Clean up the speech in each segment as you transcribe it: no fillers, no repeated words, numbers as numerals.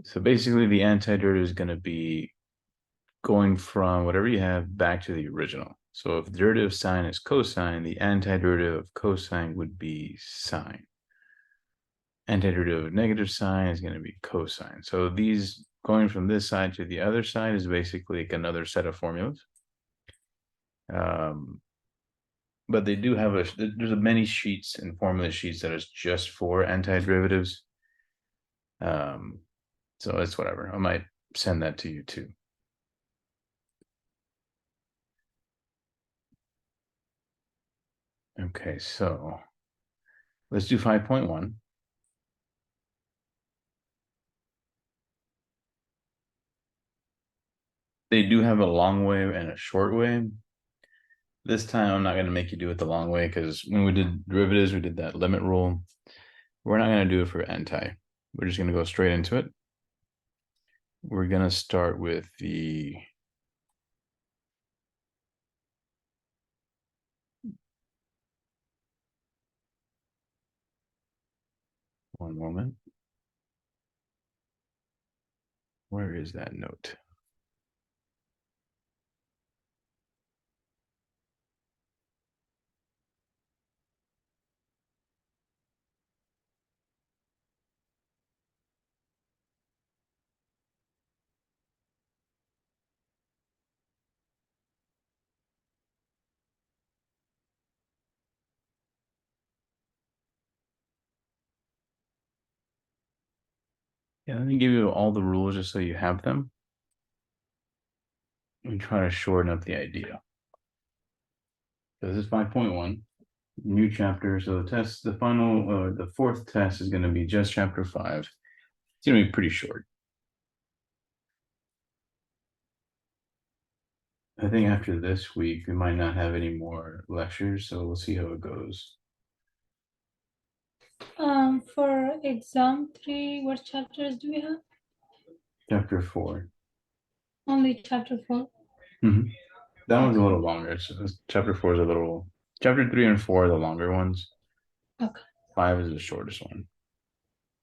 So basically the antiderivative is going to be going from whatever you have back to the original. So if the derivative of sine is cosine, the antiderivative of cosine would be sine. Antiderivative of negative sine is going to be cosine. So these going from this side to the other side is basically like another set of formulas. But they do have there's many sheets and formula sheets that is just for antiderivatives. So it's whatever. I might send that to you too. Okay, so let's do 5.1. They do have a long way and a short way. This time I'm not going to make you do it the long way because when we did derivatives, we did that limit rule. We're not going to do it for anti. We're just going to go straight into it. We're going to start with the one moment. Where is that note? Yeah, let me give you all the rules just so you have them. And try to shorten up the idea. So this is 5.1, new chapter. So the fourth test is going to be just chapter 5. It's going to be pretty short. I think after this week, we might not have any more lectures, so we'll see how it goes. For exam 3, what chapters do we have? Chapter 4. Only chapter 4. Mm-hmm. That one's a little longer. So chapter 4 is a little. Chapter 3 and 4 are the longer ones. Okay. 5 is the shortest one.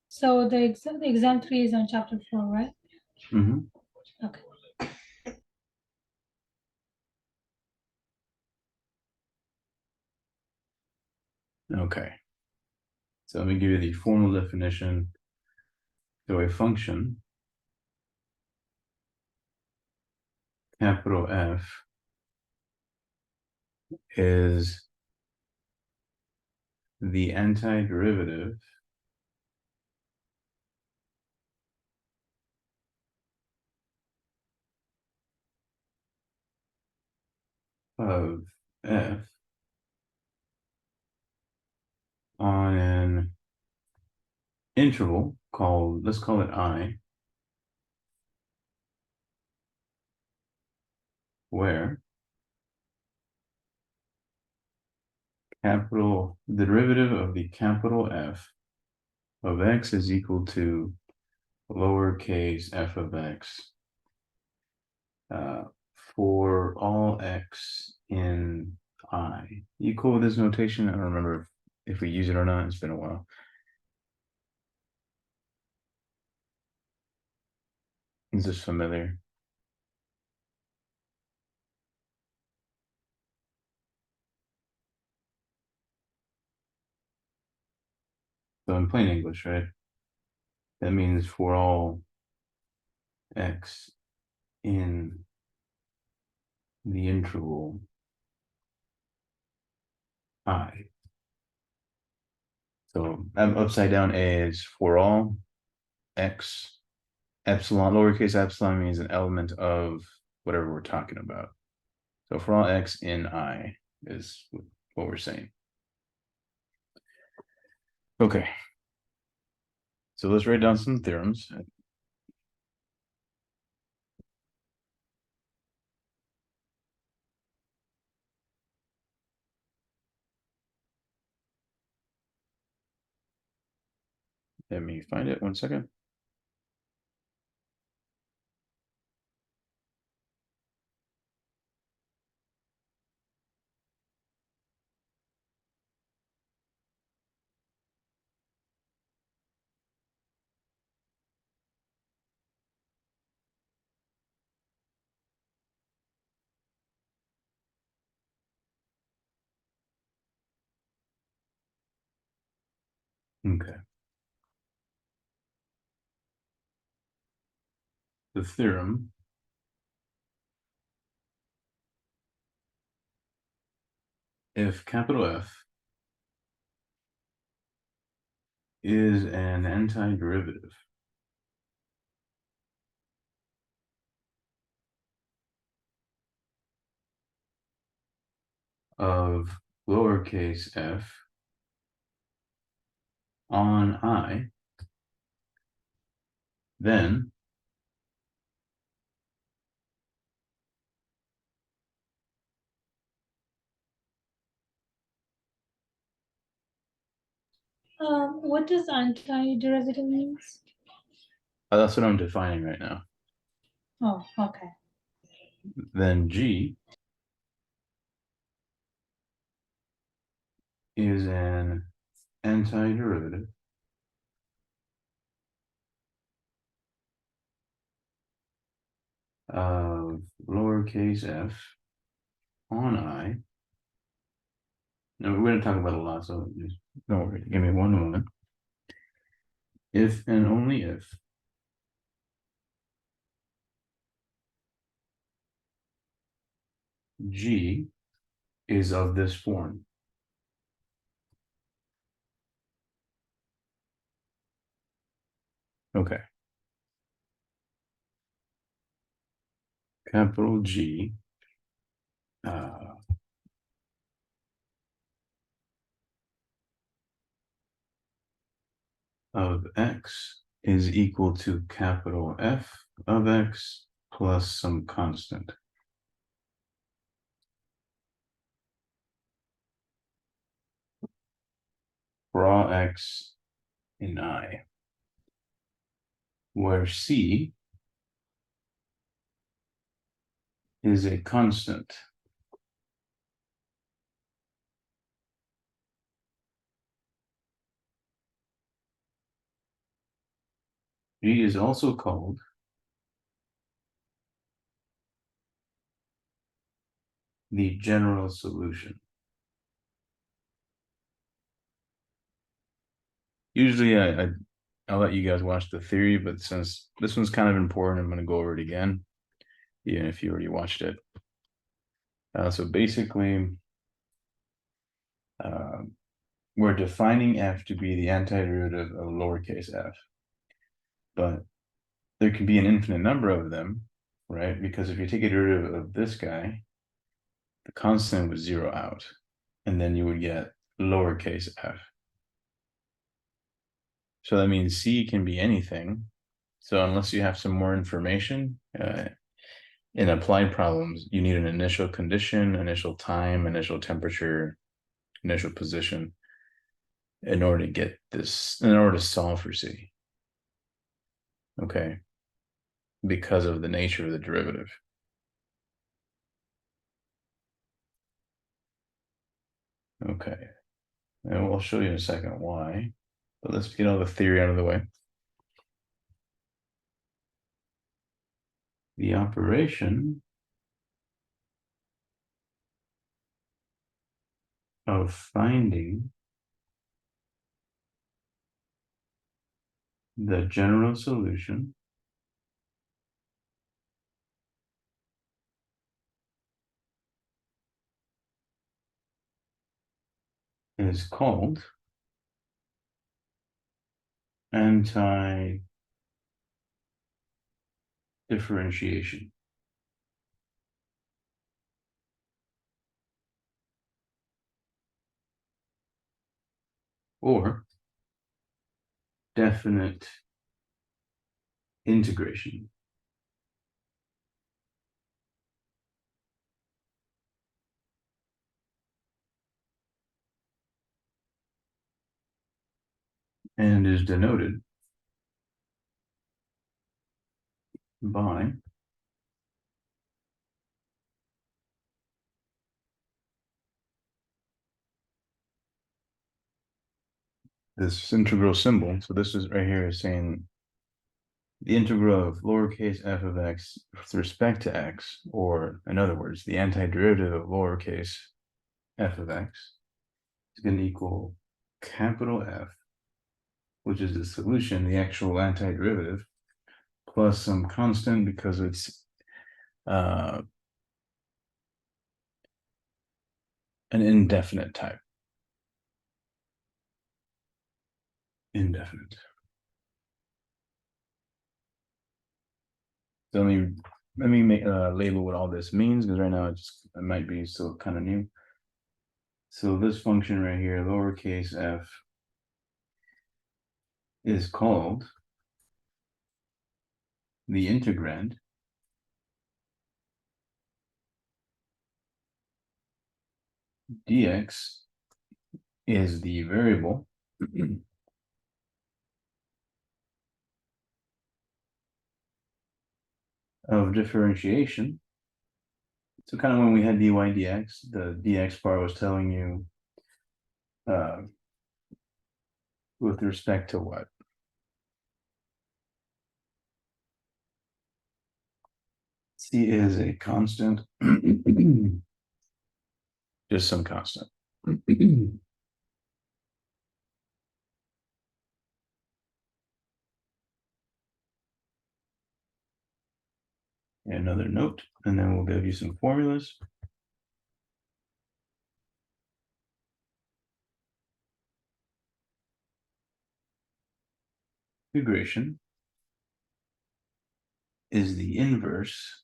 So the exam 3 is on chapter 4, right? Mm-hmm. Okay. Okay. So let me give you the formal definition. So a function, capital F, is the antiderivative of F on an interval called, let's call it I, where the derivative of the capital F of X is equal to lowercase f of X for all X in I. You cool with this notation? I don't remember if we use it or not. It's been a while. Is this familiar? So in plain English, right? That means for all X in the interval I. So upside down A is for all X. Epsilon, lowercase epsilon means an element of whatever we're talking about. So for all X in I is what we're saying. Okay. So let's write down some theorems. Let me find it 1 second. Okay. The theorem if capital F is an antiderivative of lowercase f on I, then What does antiderivative means? that's what I'm defining right now. Oh, okay. Then G is an antiderivative of lowercase f on I. No, we're going to talk about a lot, so just don't worry. Give me one moment. If and only if G is of this form. Okay. Capital G of x is equal to capital F of x plus some constant. For all x in I, where C is a constant. G is also called the general solution. Usually I'll let you guys watch the theory, but since this one's kind of important, I'm going to go over it again, even if you already watched it. So basically, we're defining f to be the antiderivative of lowercase f, but there can be an infinite number of them, right? Because if you take a derivative of this guy, the constant would zero out, and then you would get lowercase f. So that means C can be anything. So unless you have some more information, in applied problems, you need an initial condition, initial time, initial temperature, initial position in order to get this, in order to solve for C. Okay. Because of the nature of the derivative. Okay. And we'll show you in a second why. But let's get all the theory out of the way. The operation of finding the general solution is called anti-differentiation. Or definite integration. And is denoted by this integral symbol. So this is right here is saying the integral of lowercase f of x with respect to x, or in other words, the antiderivative of lowercase f of x is going to equal capital F which is the solution, the actual antiderivative, plus some constant because it's an indefinite type. Indefinite. So let me make label what all this means, because right now it might be still kind of new. So this function right here, lowercase f, is called the integrand dx is the variable of differentiation. So kind of when we had dy dx, the dx part was telling you with respect to what? C is a constant, just some constant. Another note, and then we'll give you some formulas. Integration is the inverse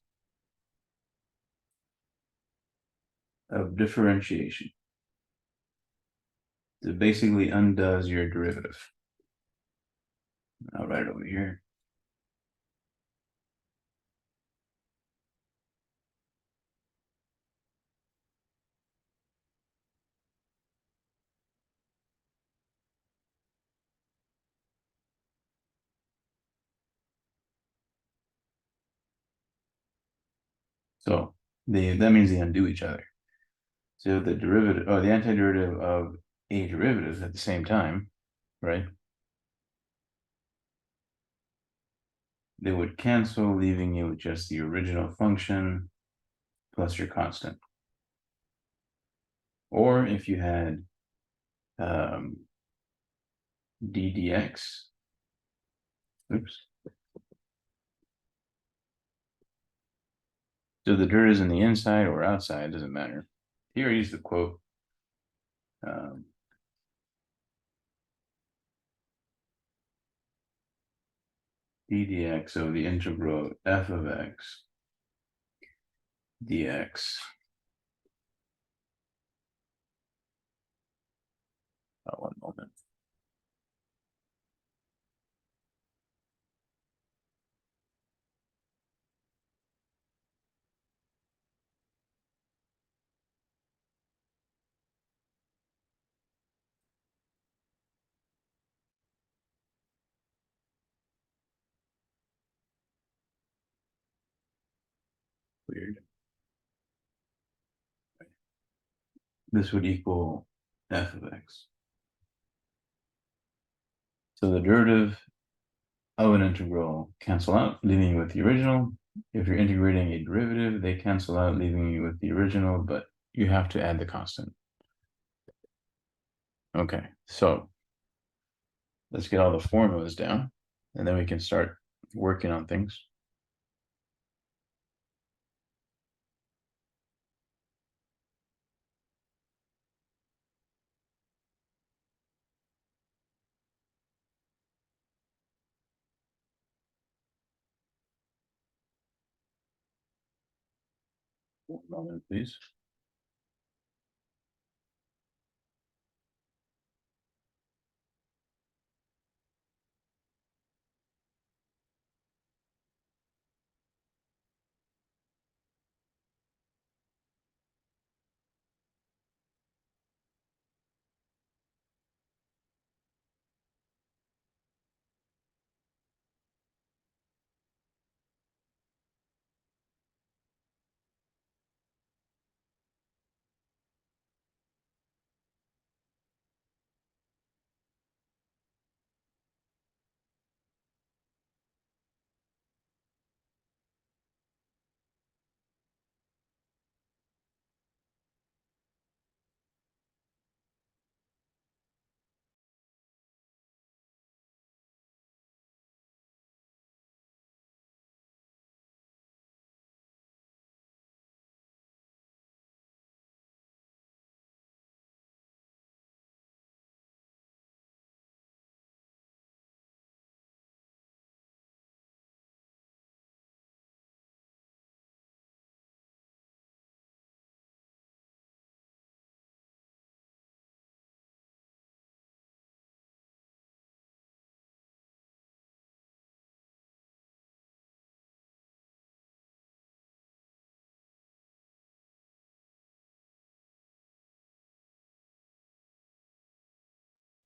of differentiation. So it basically undoes your derivative. I'll write it over here. So that means they undo each other. So the derivative or the antiderivative of a derivative at the same time, right? They would cancel, leaving you with just the original function plus your constant. Or if you had d dx, oops. So the dirt is in the inside or outside, doesn't matter. Here I use the quote. D dx, so the integral f of x dx. One moment. Weird. This would equal f of x. So the derivative of an integral cancel out, leaving you with the original. If you're integrating a derivative, they cancel out, leaving you with the original, but you have to add the constant. Okay, so let's get all the formulas down, and then we can start working on things. One moment, please.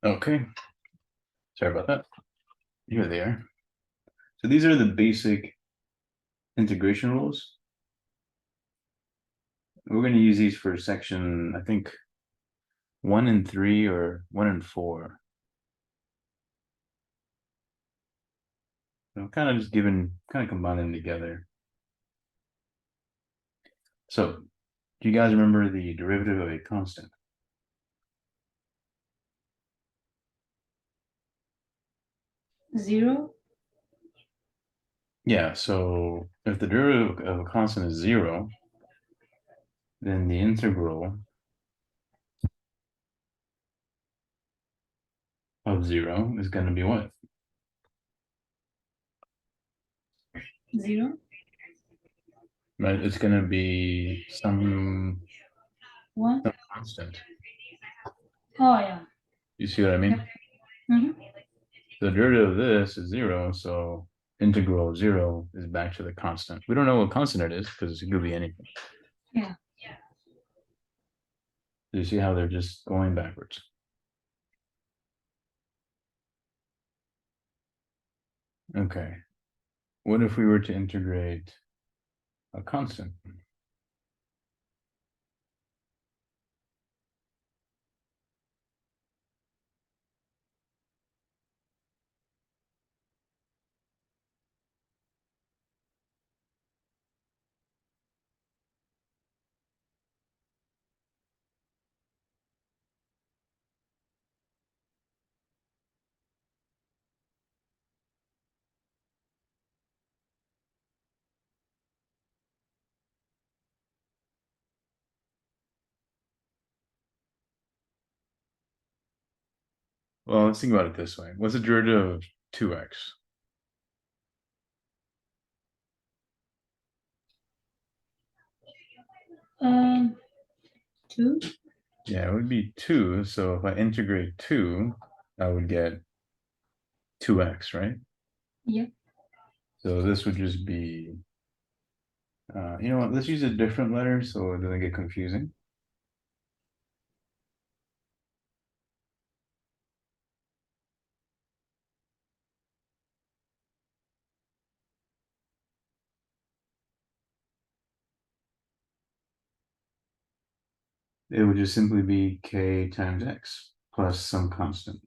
Okay. Sorry about that. Here they are. So these are the basic integration rules. We're going to use these for section, I think, 1 and 3 or 1 and 4. So kind of just kind of combining them together. So, do you guys remember the derivative of a constant? Zero. Yeah, so if the derivative of a constant is 0, then the integral of 0 is going to be what? Zero. Right, it's going to be some One. constant. Oh yeah. You see what I mean? Mm-hmm. The derivative of this is 0, so integral of 0 is back to the constant. We don't know what constant it is because it could be anything. Yeah. Do you see how they're just going backwards? Okay. What if we were to integrate a constant? Well, let's think about it this way. What's the derivative of 2x? Two. Yeah, it would be 2. So if I integrate 2, I would get 2x, right? Yeah. So this would just be, you know what, let's use a different letter so it doesn't get confusing. It would just simply be k times x plus some constant.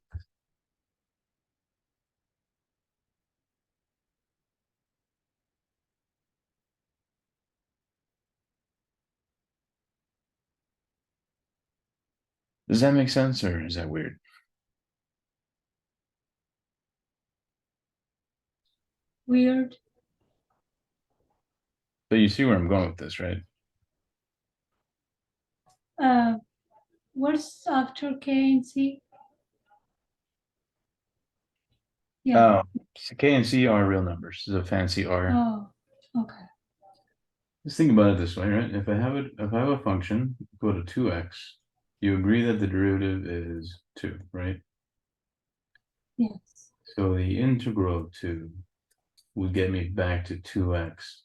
Does that make sense or is that weird? Weird. But you see where I'm going with this, right? Uh, what's after K and C? Yeah. Oh, k and c are real numbers. This is a fancy R. Oh, okay. Just think about it this way, right? If I have a function equal to 2x, you agree that the derivative is 2, right? Yes. So the integral of 2 would get me back to 2x.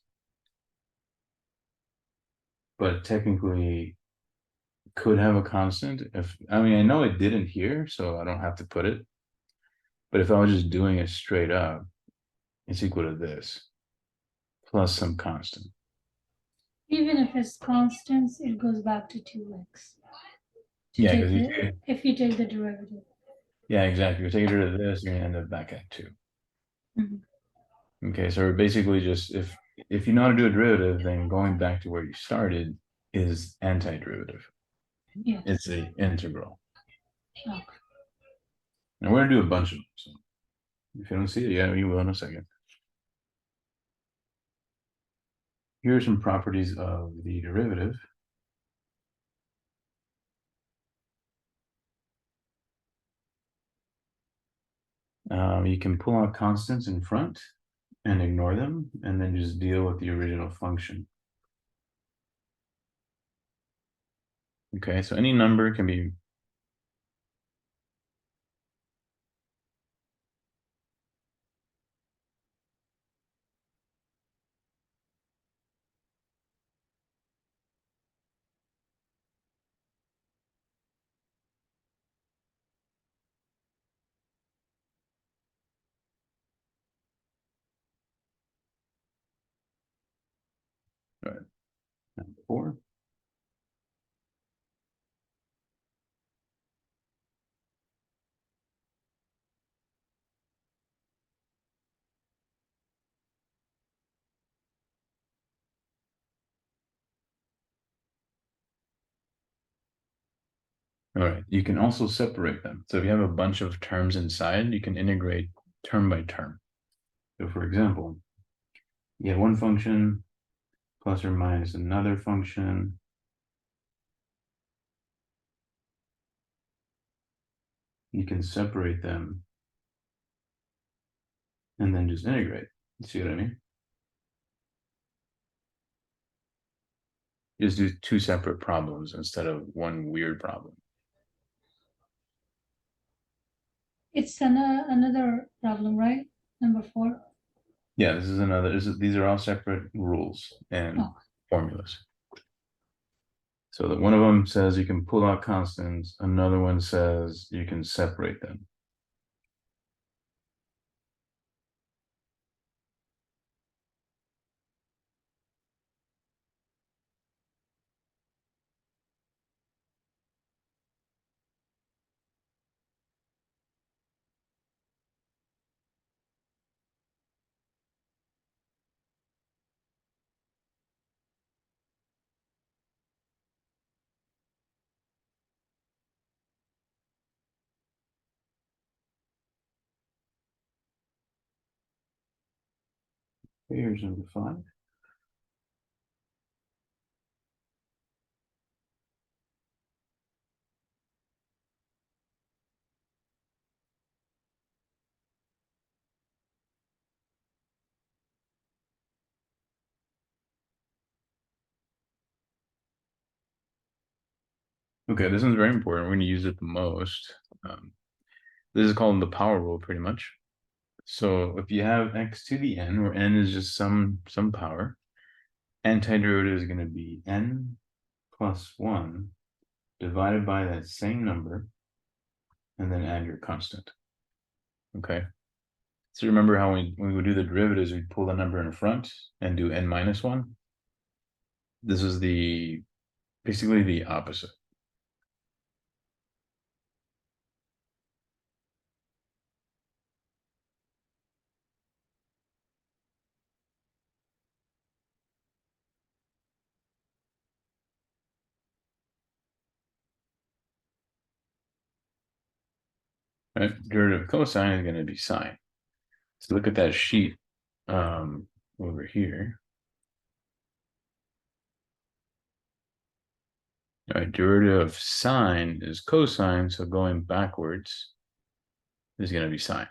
But technically could have a constant if, I mean, I know it didn't here, so I don't have to put it. But if I was just doing it straight up, it's equal to this plus some constant. Even if it's constants, it goes back to 2x. Yeah, because you could, If you take the derivative. yeah, exactly. You take rid of this, you're gonna end up back at 2. Mhm. Okay, so we're basically just if you know how to do a derivative, then going back to where you started is antiderivative. Yes. It's the integral. Okay. And we're gonna do a bunch of them. So if you don't see it, yeah, you will in a second. Here are some properties of the derivative. You can pull out constants in front and ignore them, and then just deal with the original function. Okay, so any number can be All right. Number 4. All right, you can also separate them. So if you have a bunch of terms inside, you can integrate term by term. So for example, you have one function plus or minus another function. You can separate them and then just integrate. You see what I mean? Just do 2 separate problems instead of one weird problem. It's another problem, right? Number 4. Yeah, this is another, these are all separate rules and Oh. formulas. So that one of them says you can pull out constants, another one says you can separate them. Here's number 5. Okay, this one's very important. We're going to use it the most. This is called the power rule, pretty much. So if you have x to the n, where n is just some power, antiderivative is going to be n plus 1 divided by that same number, and then add your constant. Okay. So remember how when we would do the derivatives, we'd pull the number in front and do n minus 1. This is basically the opposite. Right? Derivative of cosine is going to be sine. So look at that sheet over here. All right, derivative of sine is cosine, so going backwards is going to be sine.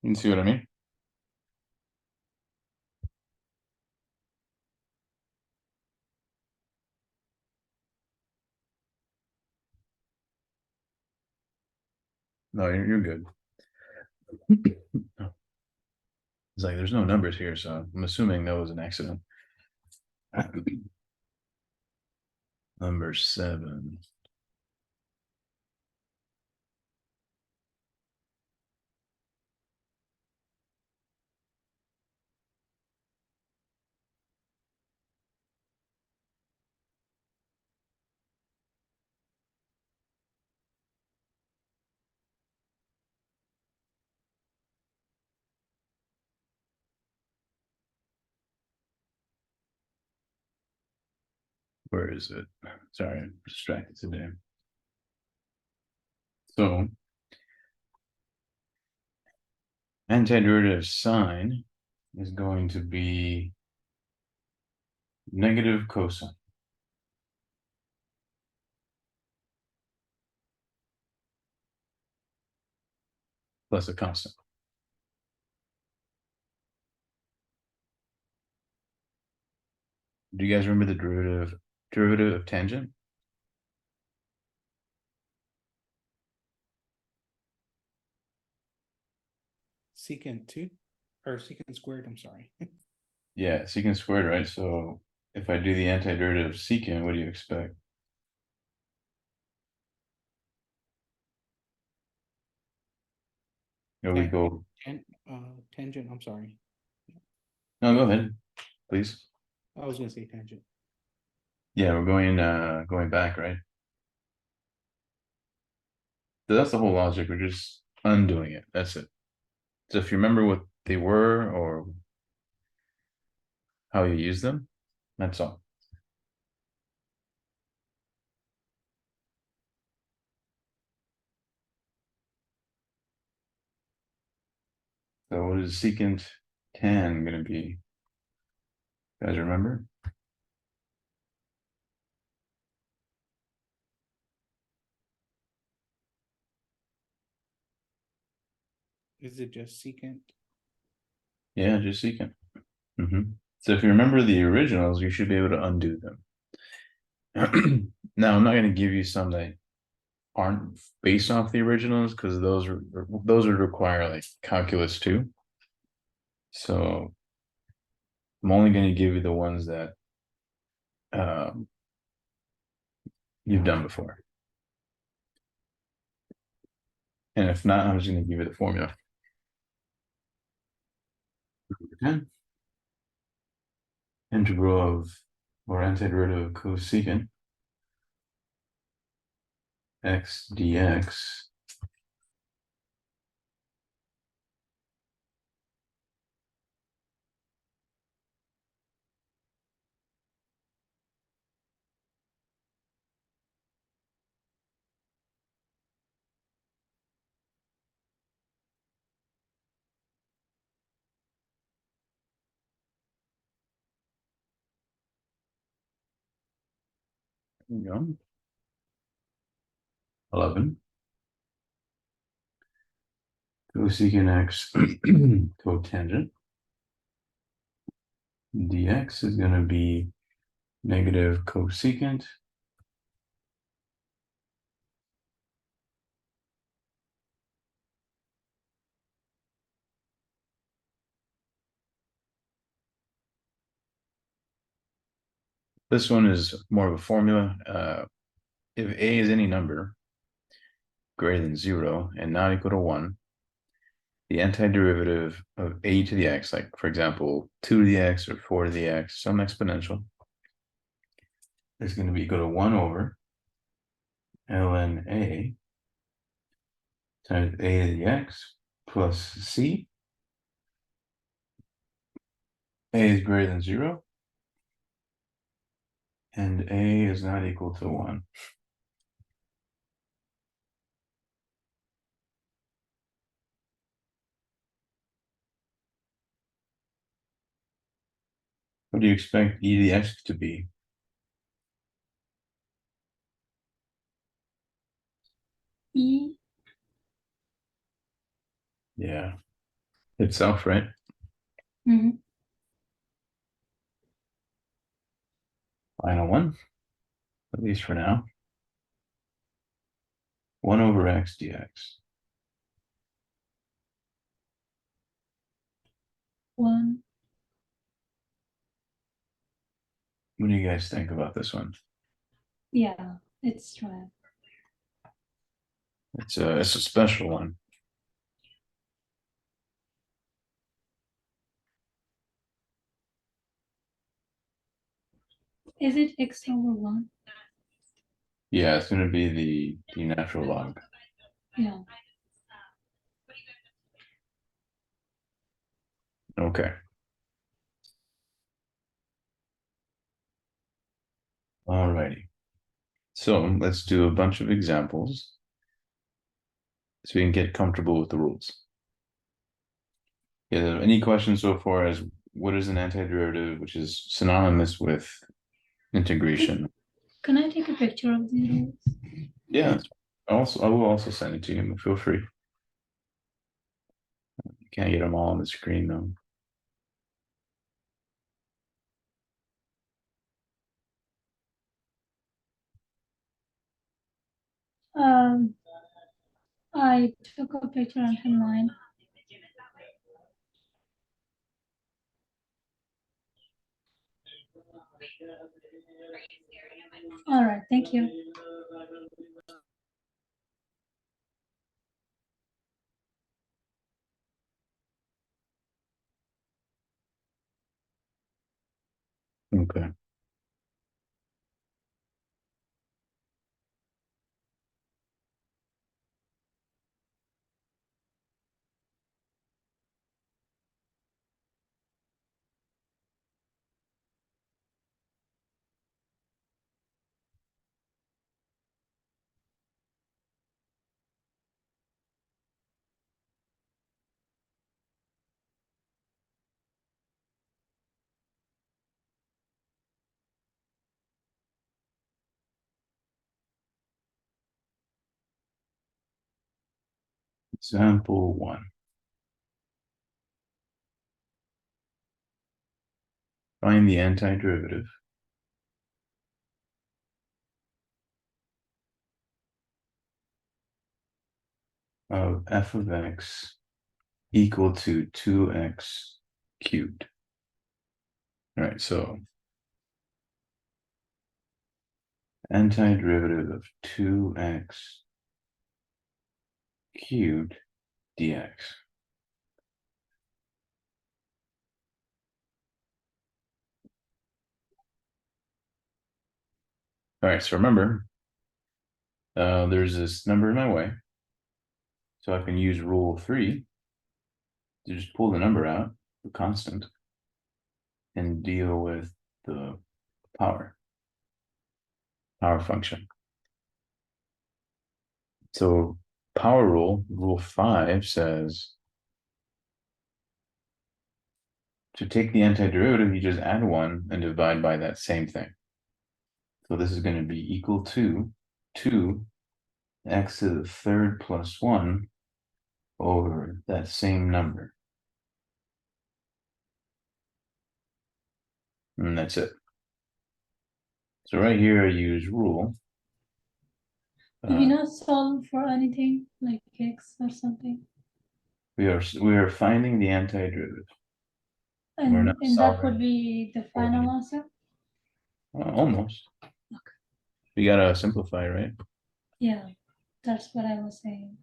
You can see what I mean? No, you're good. It's like there's no numbers here, so I'm assuming that was an accident. Number 7. Where is it? Sorry, I'm distracted today. So antiderivative of sine is going to be negative cosine. Plus a constant. Do you guys remember the derivative of tangent? Secant 2 or secant squared, I'm sorry. Yeah, secant squared, right? So if I do the antiderivative of secant, what do you expect? Or we Yeah. go, Tangent, I'm sorry. no, go ahead, please. I was gonna say tangent. Yeah, we're going back, right? So that's the whole logic. We're just undoing it. That's it. So if you remember what they were or how you use them, that's all. So what is secant tan gonna be? You guys remember? Is it just secant? Yeah, just secant. So if you remember the originals, you should be able to undo them. Now, I'm not going to give you some that aren't based off the originals because those would require like calculus too. So I'm only going to give you the ones that you've done before. And if not, I'm just going to give you the formula. 10. Integral of or antiderivative of cosecant x dx There you go. 11 cosecant x cotangent dx is going to be negative cosecant this one is more of a formula. If a is any number greater than 0 and not equal to 1, the antiderivative of a to the x, like for example 2 to the x or 4 to the x, some exponential, is going to be equal to 1 over ln a times a to the x plus c. A is greater than 0 and a is not equal to 1. What do you expect e to the x to be? E, Yeah, itself, right? mhm, Final one, at least for now. 1 over x dx. 1, What do you guys think about this one? yeah, it's right. It's a special one. Is it x over 1? Yeah, it's going to be the natural log. Yeah. Okay. Alrighty. So let's do a bunch of examples so we can get comfortable with the rules. Yeah, any questions so far as what is an antiderivative, which is synonymous with integration? Can I take a picture of the rules? Yeah. Also, I will also send it to you. Feel free. You can't get them all on the screen though. I took a picture on mine. All right, thank you. Okay. Example 1. Find the antiderivative of f of x equal to 2x cubed. All right, so antiderivative of 2x cubed dx. All right, so remember, there's this number in my way. So I can use rule 3 to just pull the number out, the constant, and deal with the power function. So power rule 5 says to take the antiderivative, you just add 1 and divide by that same thing. So this is going to be equal to 2x to the third plus 1 over that same number. And that's it. So right here, I use rule. Do we not solve for anything like x or something? We are finding the antiderivative. We're And not and that solving would be the for final the- answer? Almost. We gotta simplify, right? Yeah, that's what I was saying.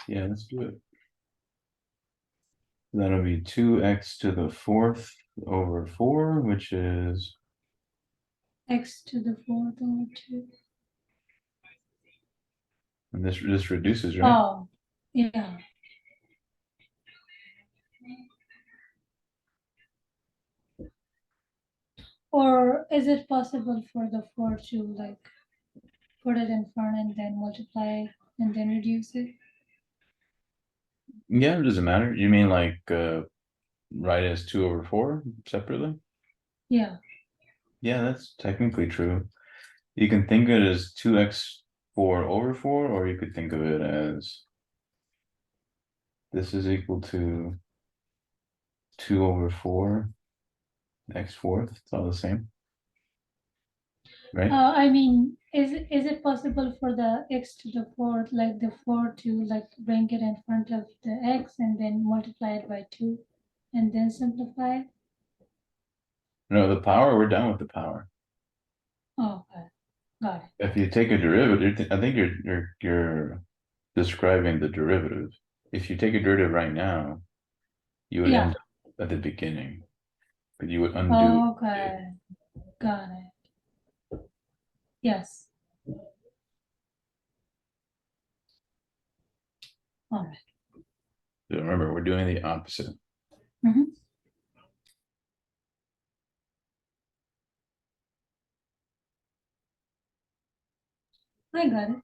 Yeah, let's do it. That'll be 2x to the fourth over 4, which is X to the fourth over 2. and this reduces, right? Oh, yeah. Or is it possible for the 4 to like put it in front and then multiply and then reduce it? Yeah, it doesn't matter. You mean like write it as 2 over 4 separately? Yeah. Yeah, that's technically true. You can think of it as 2x 4 over 4, or you could think of it as this is equal to 2 over 4 x fourth. It's all the same, right? I mean, is it possible for the x to the fourth, like the 4 to like bring it in front of the x and then multiply it by 2 and then simplify it? No, the power, we're done with the power. Oh, okay. Got it. If you take a derivative, I think you're describing the derivative. If you take a derivative right now, you would Yeah. end up at the beginning, but you would undo. Oh, okay. Got it. Yes. All right. So remember, we're doing the opposite. Mhm. I got it.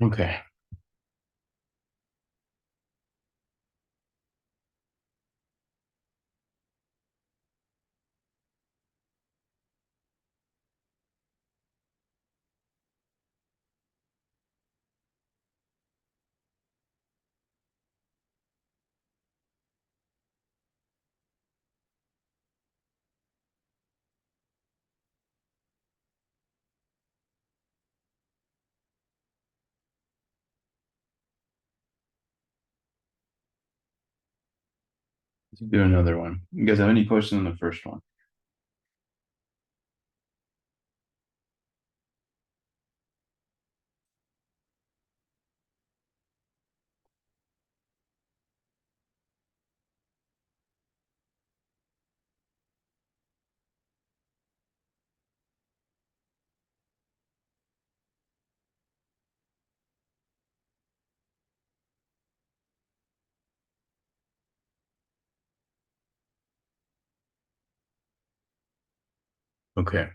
Okay. Let's do another one. You guys have any questions on the first one? Okay.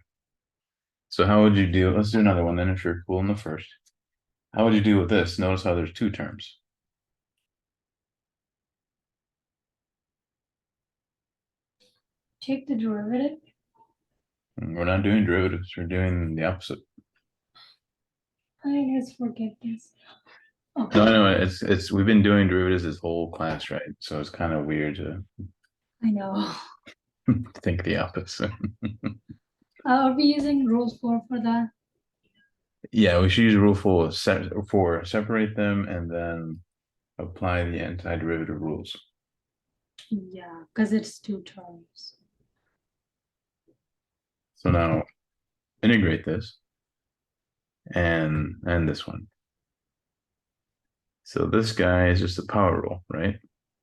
So how would you deal? Let's do another one then if you're cool in the first. How would you deal with this? Notice how there's two terms. Take the derivative. We're not doing derivatives, we're doing the opposite. I just forget this. No, Okay, I know it's we've been doing derivatives this whole class, right? So it's kind of weird to I know. think the opposite. Are we using rule 4 for that? Yeah, we should use rule four, separate them and then apply the antiderivative rules. Yeah, because it's two terms. So now integrate this and this one. So this guy is just a power rule, right?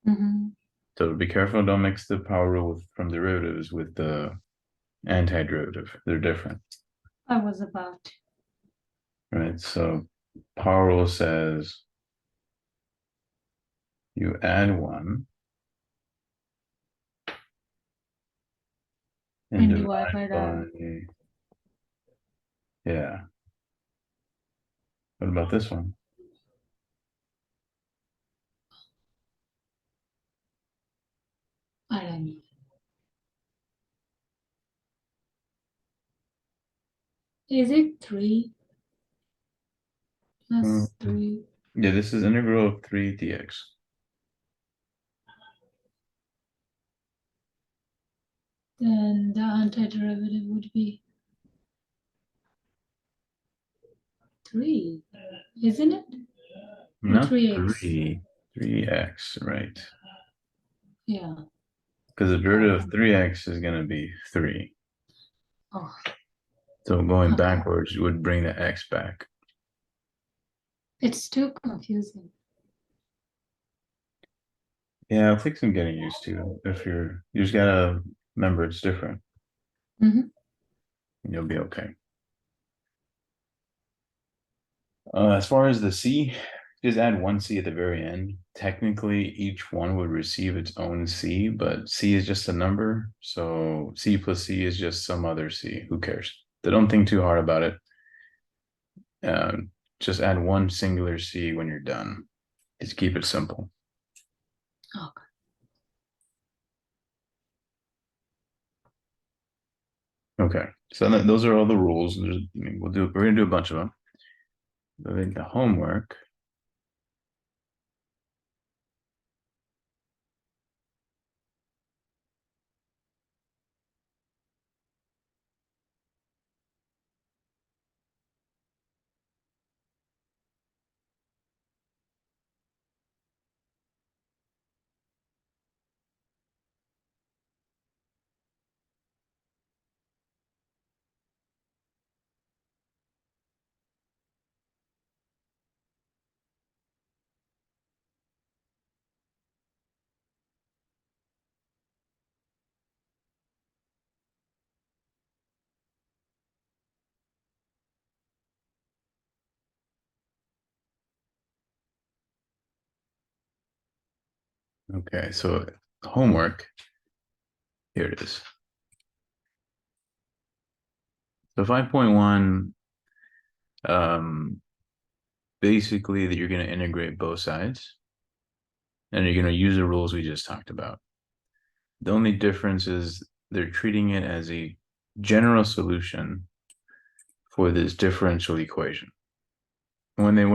Mhm. So be careful, don't mix the power rule from derivatives with the antiderivative. They're different, I was about to. right? So power rule says you add one and And divide divide by by, the. yeah. What about this one? I don't know. Is it 3 plus Mm. 3? Yeah, this is integral of 3 dx. Then the antiderivative would be 3, isn't it? Or Not 3x. 3x, right? Yeah. Because the derivative of 3x is going to be 3. Oh, So going okay. backwards would bring the x back. It's too confusing. Yeah, it takes some getting used to. If you just gotta remember it's different. Mhm. You'll be okay. As far as the C, just add one C at the very end. Technically, each one would receive its own C, but C is just a number. So C plus C is just some other C. Who cares? They don't think too hard about it. Just add one singular C when you're done. Just keep it simple. Okay. Okay. So those are all the rules. We're gonna do a bunch of them. But the homework. Okay, so homework. Here it is. So 5.1, basically that you're going to integrate both sides and you're going to use the rules we just talked about. The only difference is they're treating it as a general solution for this differential equation. When they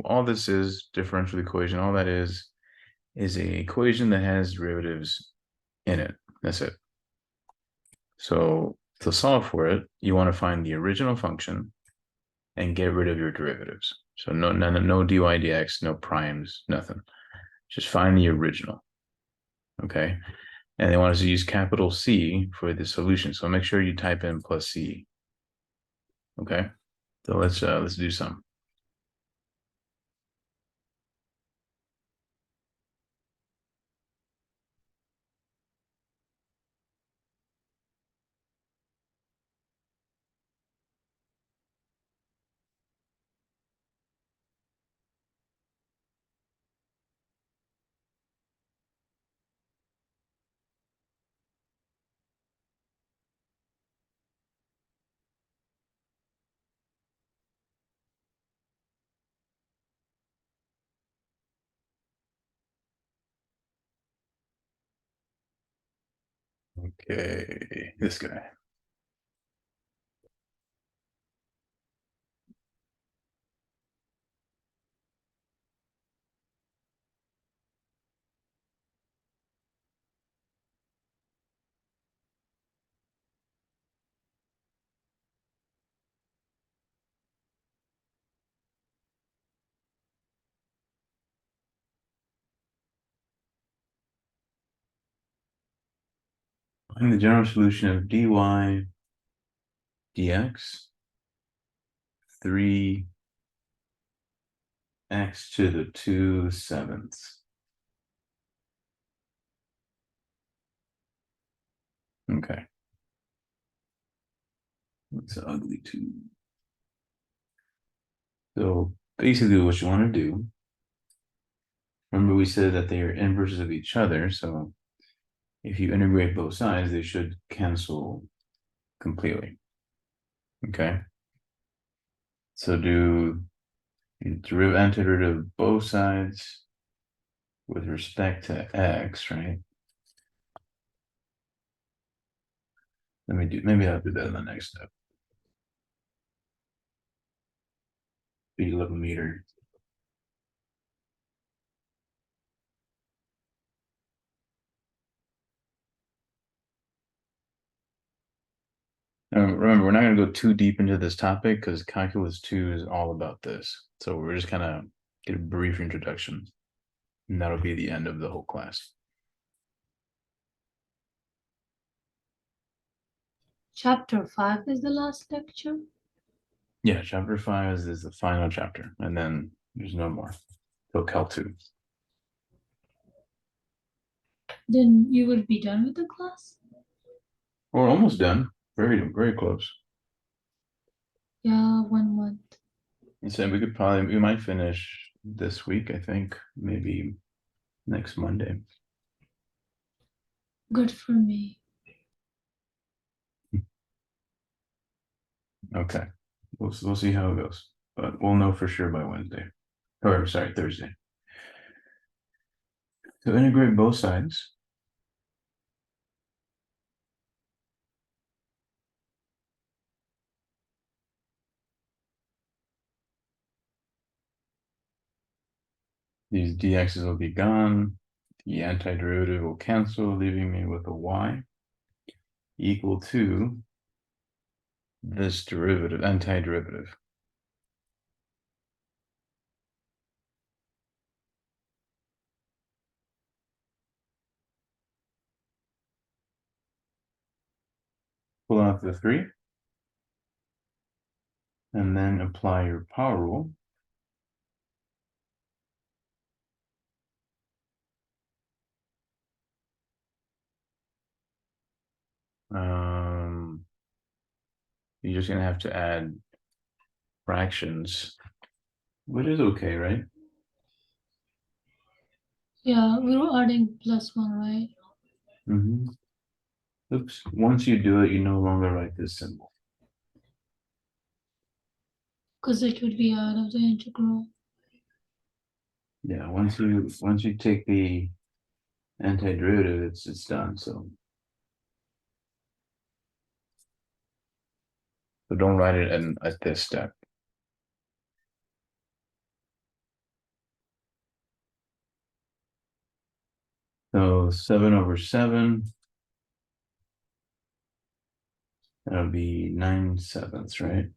all this is differential equation, all that is an equation that has derivatives in it. That's it. So to solve for it, you want to find the original function and get rid of your derivatives. So no dy dx, no primes, nothing. Just find the original. Okay. And they want us to use capital C for the solution. So make sure you type in plus C. Okay. So let's do some. Okay, this guy. Find the general solution of dy dx 3 x to the 2/7. Okay. It's an ugly 2. So basically what you want to do, remember we said that they are inverses of each other, so if you integrate both sides, they should cancel completely. Okay. So do derivative antiderivative of both sides with respect to x, right? Maybe I'll do that in the next step. Speed of a meter. Remember, we're not going to go too deep into this topic because Calculus 2 is all about this. So we're just kind of get a brief introduction, and that'll be the end of the whole class. Chapter 5 is the last lecture. Yeah, chapter 5 is the final chapter, and then there's no more till Cal 2. Then you will be done with the class? We're almost done. Very, very close. Yeah, 1 month. And so we might finish this week, I think, maybe next Monday. Good for me. Okay. We'll see how it goes, but we'll know for sure by Wednesday. Or sorry, Thursday. To integrate both sides. These dx's will be gone. The antiderivative will cancel, leaving me with a y equal to this derivative, antiderivative. Pull out the 3. And then apply your power rule. You're just gonna have to add fractions, which is okay, right? Yeah, we're adding +1, right? Mm-hmm. Oops. Once you do it, you no longer write this symbol. Because it would be out of the integral. Yeah, once you take the antiderivative, it's done. So don't write it at this step. So 7/7. That'll be 9/7, right?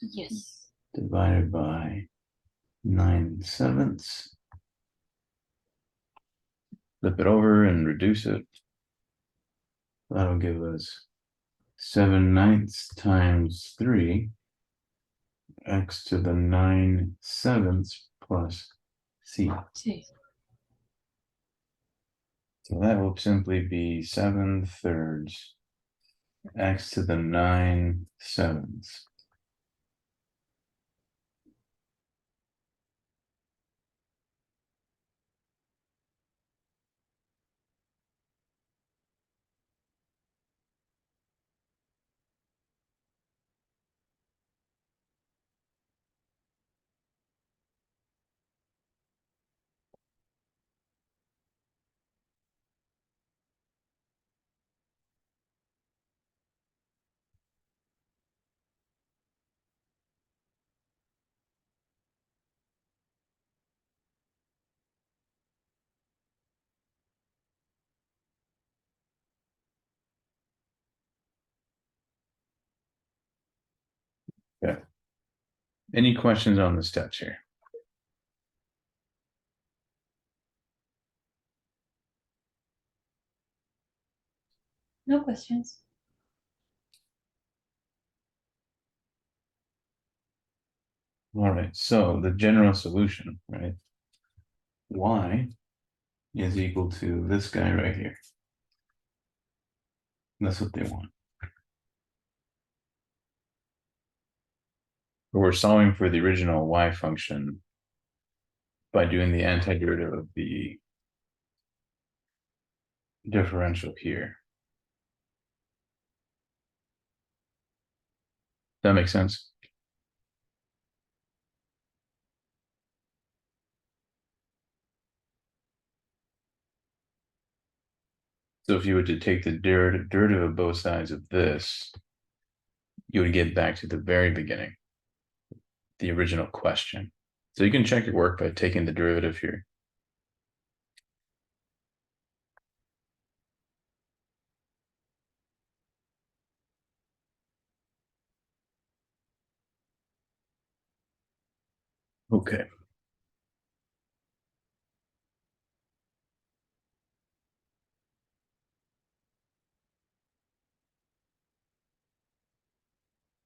Yes. Divided by 9/7. Flip it over and reduce it. That'll give us 7/9 times 3, x to the 9/7 plus c. See. So that will simply be 7/3 x to the 9/7. Yeah. Any questions on the steps here? No questions. All right, so the general solution, right? Y is equal to this guy right here. That's what they want. We're solving for the original y function by doing the antiderivative of the differential here. That makes sense? So if you were to take the derivative of both sides of this, you would get back to the very beginning, the original question. So you can check your work by taking the derivative here. Okay.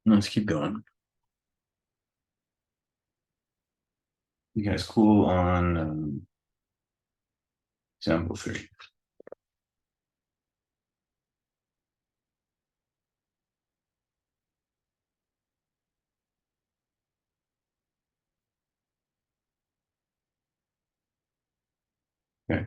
Let's keep going. You guys cool on example 3? Okay.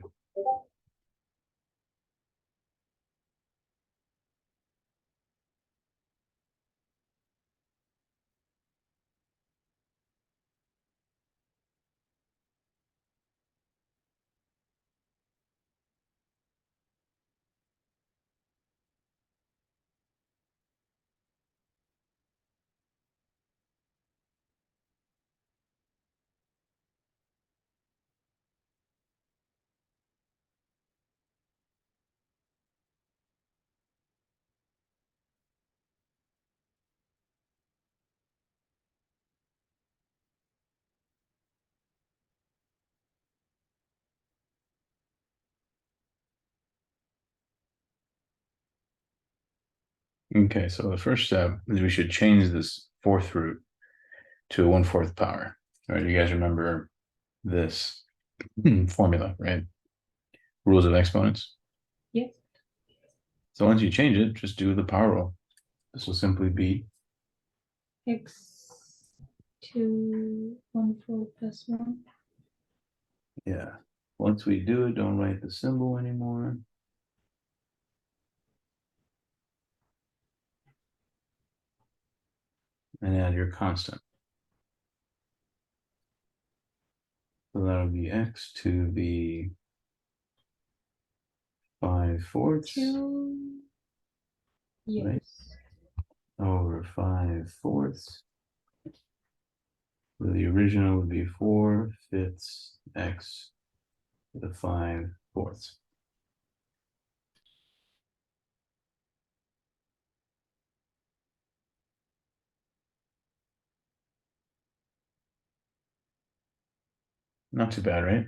Okay, so the first step is we should change this fourth root to a 1/4 power. All right, you guys remember this formula, right? Rules of exponents. Yes. So once you change it, just do the power rule. This will simply be X to 1/4 plus 1. yeah. Once we do it, don't write the symbol anymore. And add your constant. So that'll be x to the 5/4 2. Yes. Right. over 5/4. So the original would be 4/5 x to the 5/4. Not too bad, right?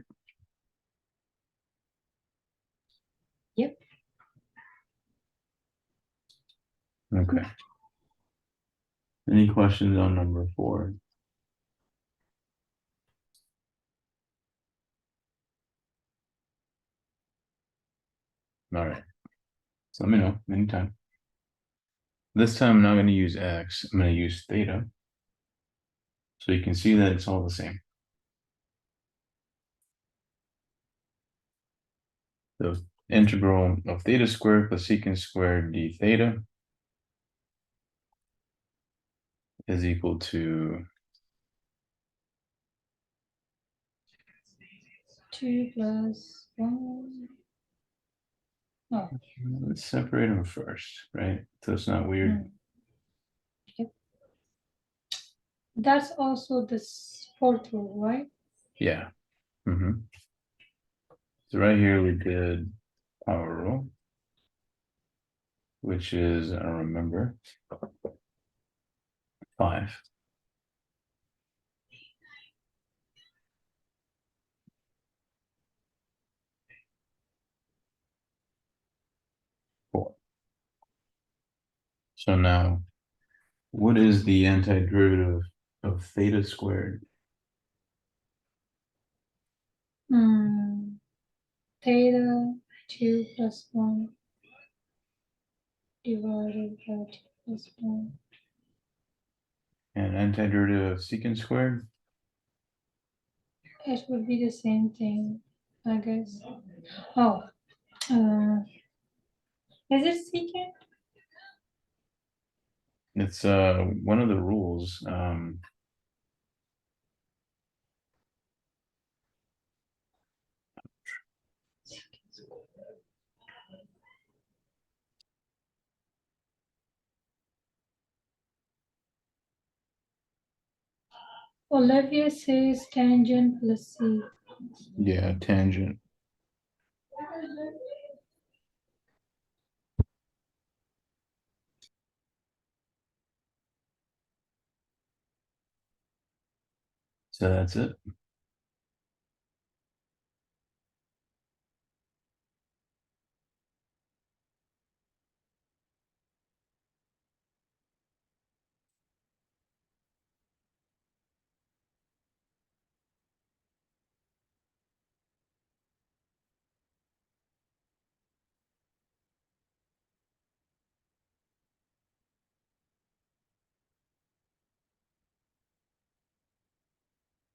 Okay. Any questions on number 4? All right. So let me know anytime. This time I'm not going to use X, I'm going to use theta. So you can see that it's all the same. The integral of theta squared plus secant squared d theta is equal to 2 plus 1. Oh, let's separate them first, right? So it's not weird. mm. Yep. That's also this fourth rule, right? Yeah. So right here we did power rule, which is, I remember, 5. So now, what is the antiderivative of theta squared? Theta 2 plus 1 divided by 2 plus 1. And antiderivative of secant squared? It would be the same thing, I guess. Oh, is it secant? It's one of the rules. Olivia says tangent plus c. Yeah, tangent. So that's it.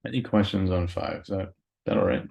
Any questions on 5? Is that all right?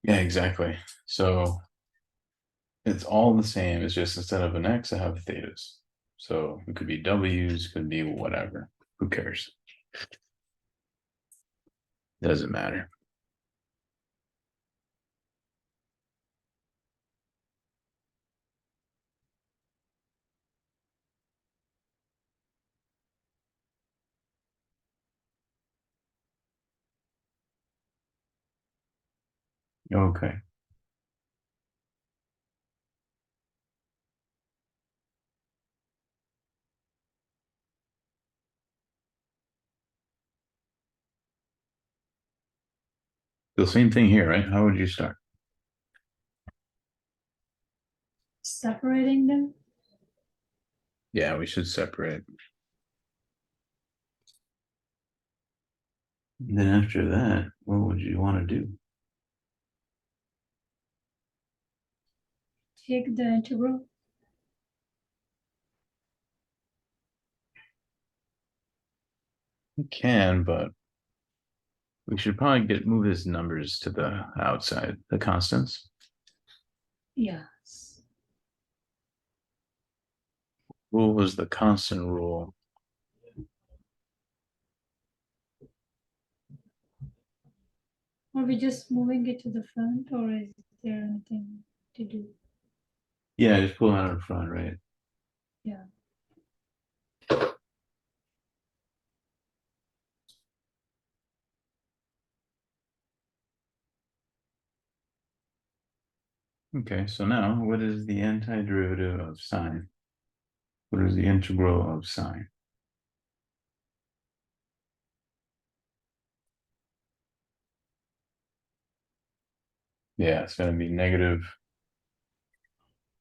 Yeah, exactly. So it's all the same. It's just instead of an X, I have thetas. So it could be W's, could be whatever. Who cares? Doesn't matter. Okay. The same thing here, right? How would you start? Separating them? Yeah, we should separate. Then after that, what would you want to do? take the integral? You can, but we should probably move his numbers to the outside, the constants. Yes. Rule was the constant rule. Are we just moving it to the front, or is there anything to do? Yeah, just pull out in front, right? Yeah. Okay, so now what is the antiderivative of sine? What is the integral of sine? Yeah, it's going to be negative.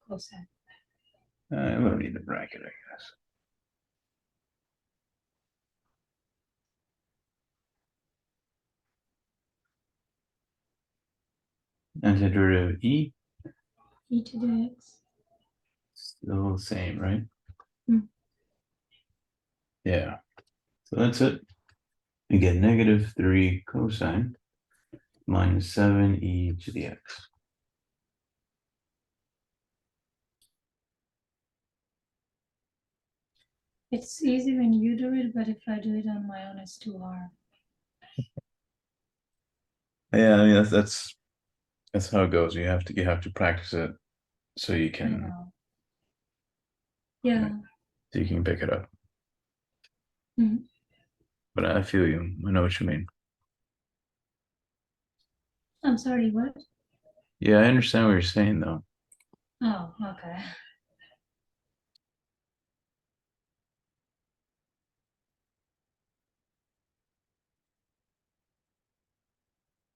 Cosine. We don't need the bracket, I guess. Antiderivative e, E to the x. still the same, right? Hmm. Yeah. So that's it. You get negative 3 cosine minus 7 e to the x. It's easy when you do it, but if I do it on my own, it's too hard. Yeah, I mean that's how it goes. You have to practice it so you I can know. Yeah. so you can pick it up. Mhm. But I feel you. I know what you mean. I'm sorry, what? Yeah, I understand what you're saying though. Oh, okay.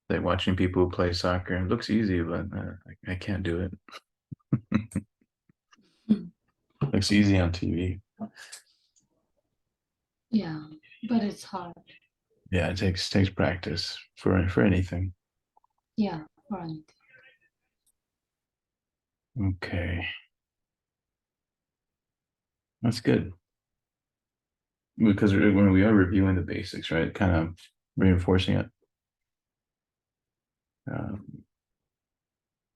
Like watching people who play soccer. It looks easy, but I can't do it. Looks easy on TV. Yeah, but it's hard. Yeah, it takes practice for anything. Yeah, right. Okay. That's good. Because when we are reviewing the basics, right? Kind of reinforcing it.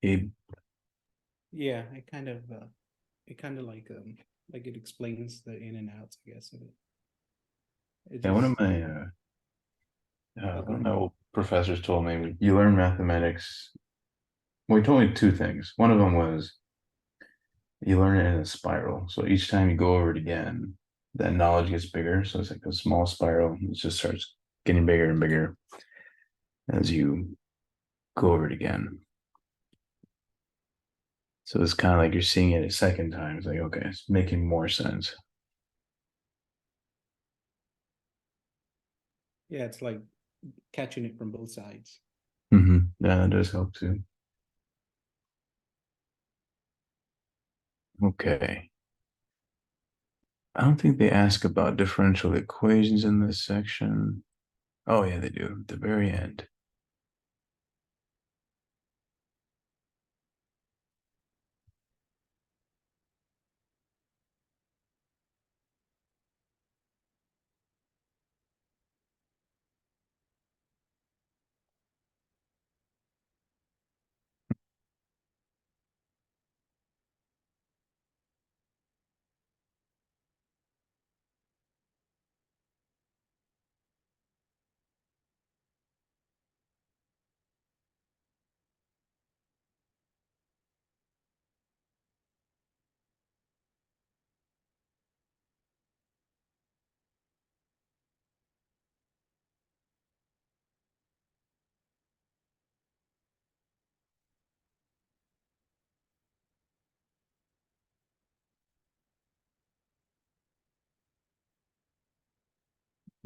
Abe, Yeah, it kind of like it explains the in and outs, I guess, of it. It yeah, one of just my one of my old professors told me you learn mathematics. Well, he told me two things. One of them was you learn it in a spiral. So each time you go over it again, that knowledge gets bigger. So it's like a small spiral. It just starts getting bigger and bigger as you go over it again. So it's kind of like you're seeing it a second time. It's like, okay, it's making more sense. yeah, it's like catching it from both sides. Yeah, that does help too. Okay. I don't think they ask about differential equations in this section. Oh, yeah, they do at the very end.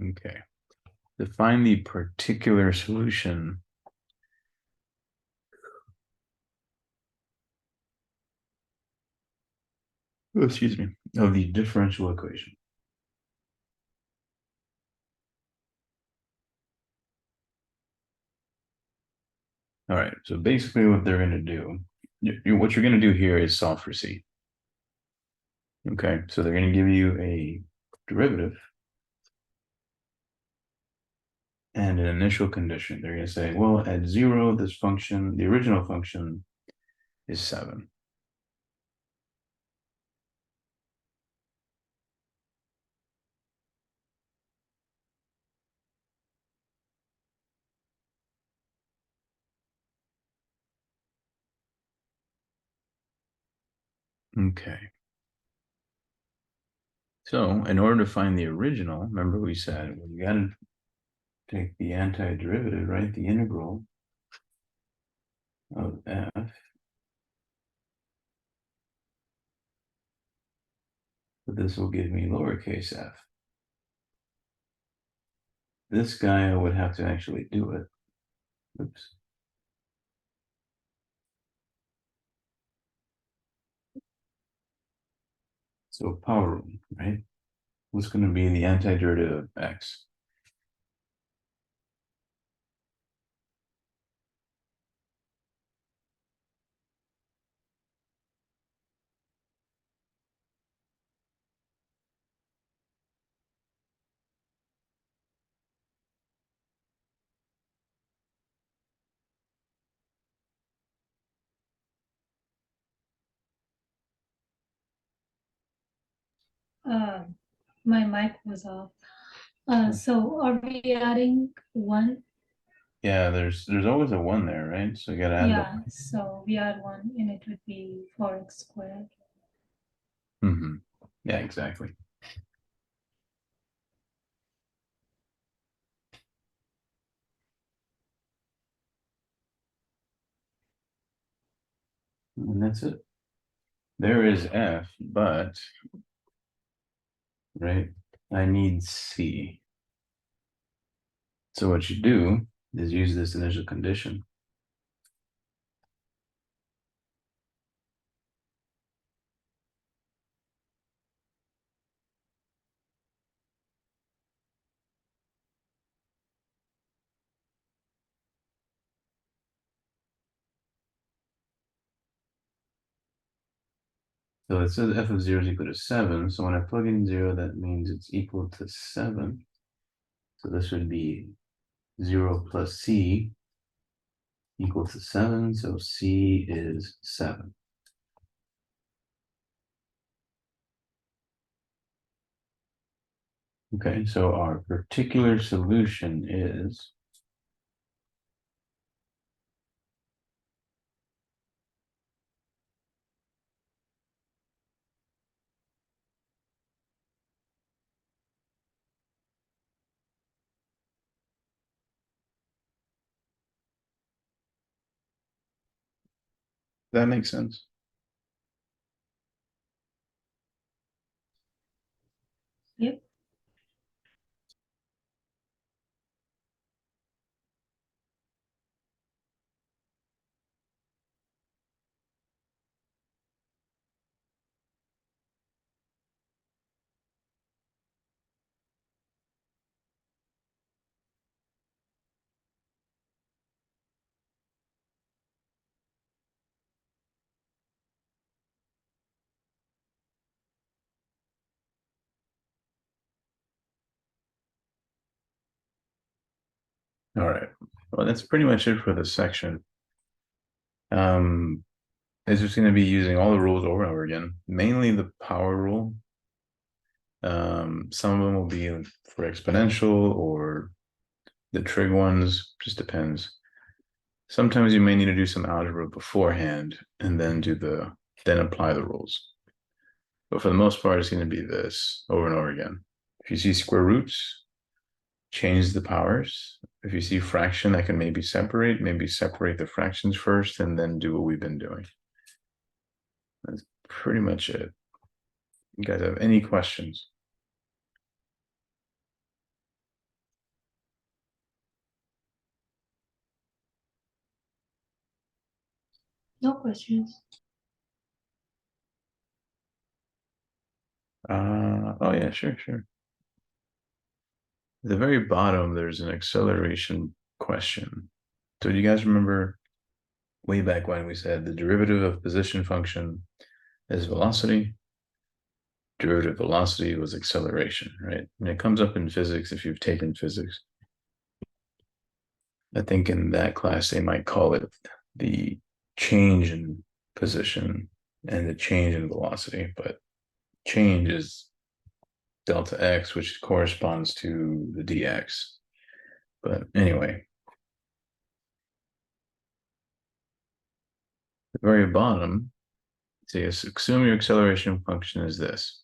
Okay. Define the particular solution. Oh, excuse me, of the differential equation. All right, so basically what they're going to do what you're going to do here is solve for C. Okay, so they're going to give you a derivative and an initial condition. They're going to say, well, at 0, this function, the original function, is 7. Okay. So in order to find the original, remember we said, well, you got to take the antiderivative, right? The integral of f. But this will give me lowercase f. This guy, I would have to actually do it. Oops. So power rule, right? What's going to be the antiderivative of x? My mic was off. So are we adding 1? Yeah, there's always a 1 there, right? So you got to add Yeah, so we add 1 and it would be 4x squared. the. Yeah, exactly. And that's it. There is f, but right, I need c. So what you do is use this initial condition. So it says f of 0 is equal to 7. So when I plug in 0, that means it's equal to 7. So this would be 0 plus c equal to 7. So c is 7. Okay, so our particular solution is that makes sense. Yep. All right. Well, that's pretty much it for this section. It's just going to be using all the rules over and over again, mainly the power rule. Some of them will be for exponential or the trig ones, just depends. Sometimes you may need to do some algebra beforehand and then then apply the rules. But for the most part, it's going to be this over and over again. If you see square roots, change the powers. If you see fraction that can maybe separate the fractions first and then do what we've been doing. That's pretty much it. You guys have any questions? No questions. Oh yeah, sure. At the very bottom, there's an acceleration question. So do you guys remember way back when we said the derivative of position function is velocity. Derivative velocity was acceleration, right? And it comes up in physics if you've taken physics. I think in that class they might call it the change in position and the change in velocity, but change is delta x, which corresponds to the dx. But anyway, the very bottom, see, assume your acceleration function is this.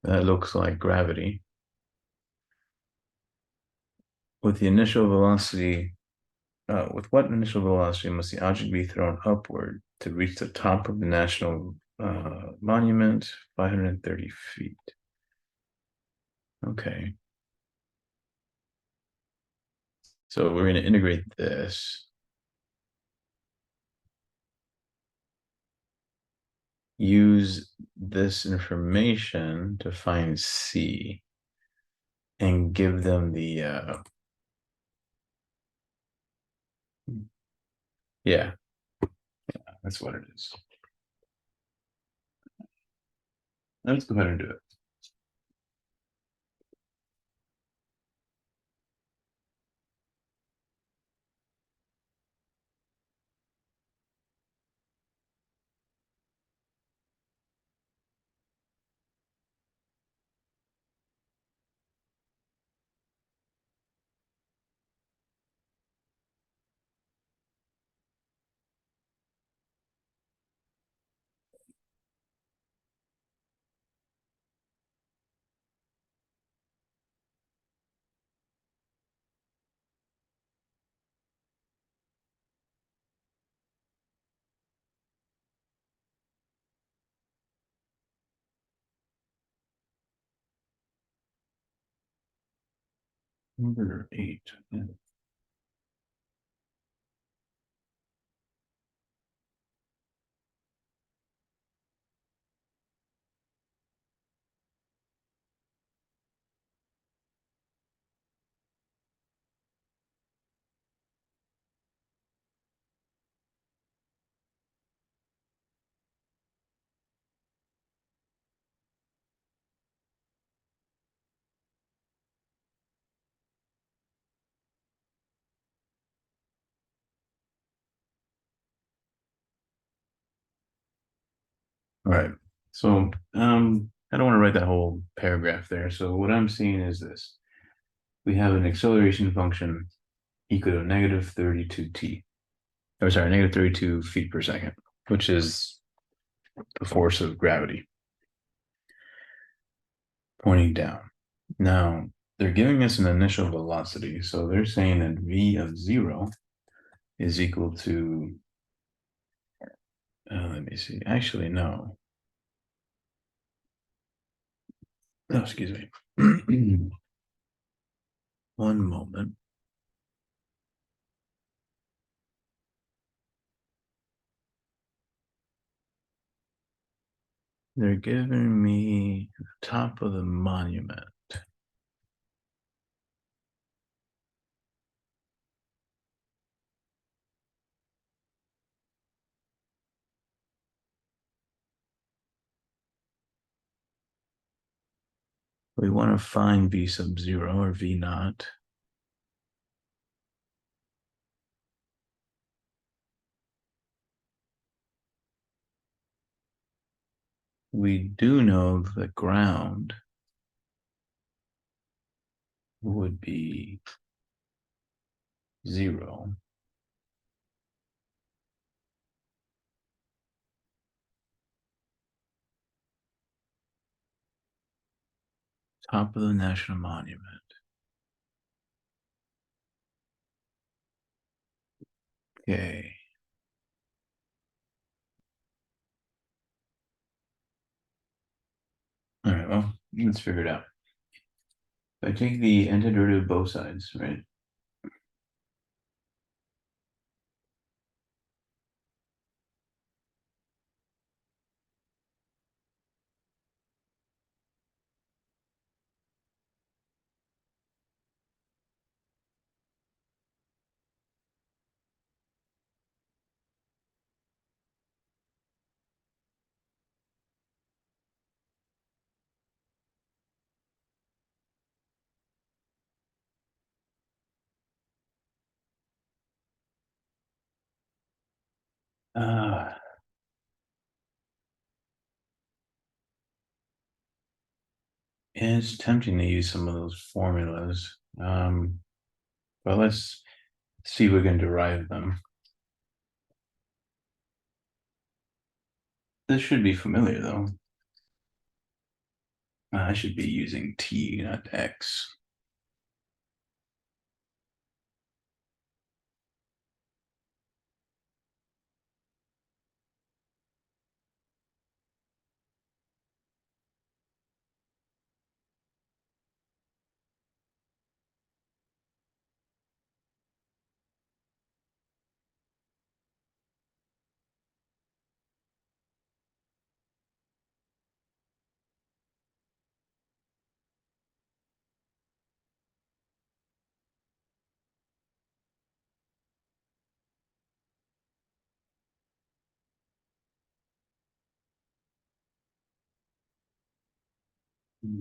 That looks like gravity. With the initial velocity, with what initial velocity must the object be thrown upward to reach the top of the National Monument, 530 feet? Okay. So we're going to integrate this. Use this information to find C and give them the, yeah, that's what it is. Let's go ahead and do it. Number 8. Yeah. All right. So I don't want to write that whole paragraph there. So what I'm seeing is this. We have an acceleration function equal to negative 32t. Or sorry, negative 32 feet per second, which is the force of gravity pointing down. Now, they're giving us an initial velocity. So they're saying that v of 0 is equal to, let me see. Actually, no. No, excuse me. One moment. They're giving me the top of the monument. We want to find v sub 0 or v naught. We do know the ground would be 0. Top of the National Monument. Okay. All right, well, let's figure it out. If I take the antiderivative of both sides, right? Uh, it's tempting to use some of those formulas. But let's see if we can derive them. This should be familiar though. I should be using T, not X.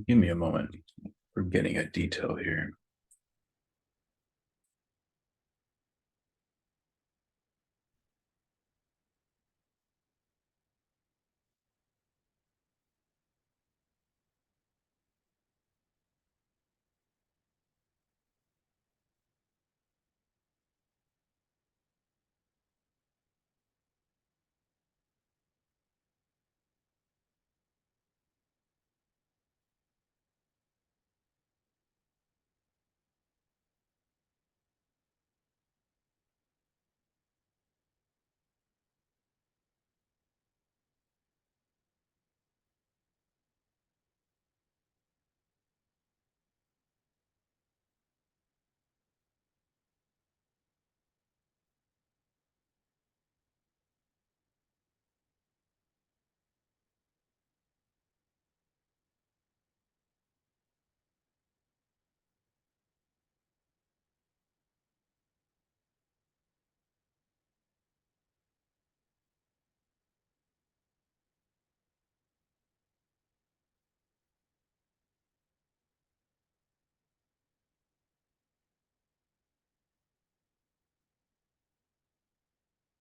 Give me a moment. We're getting a detail here.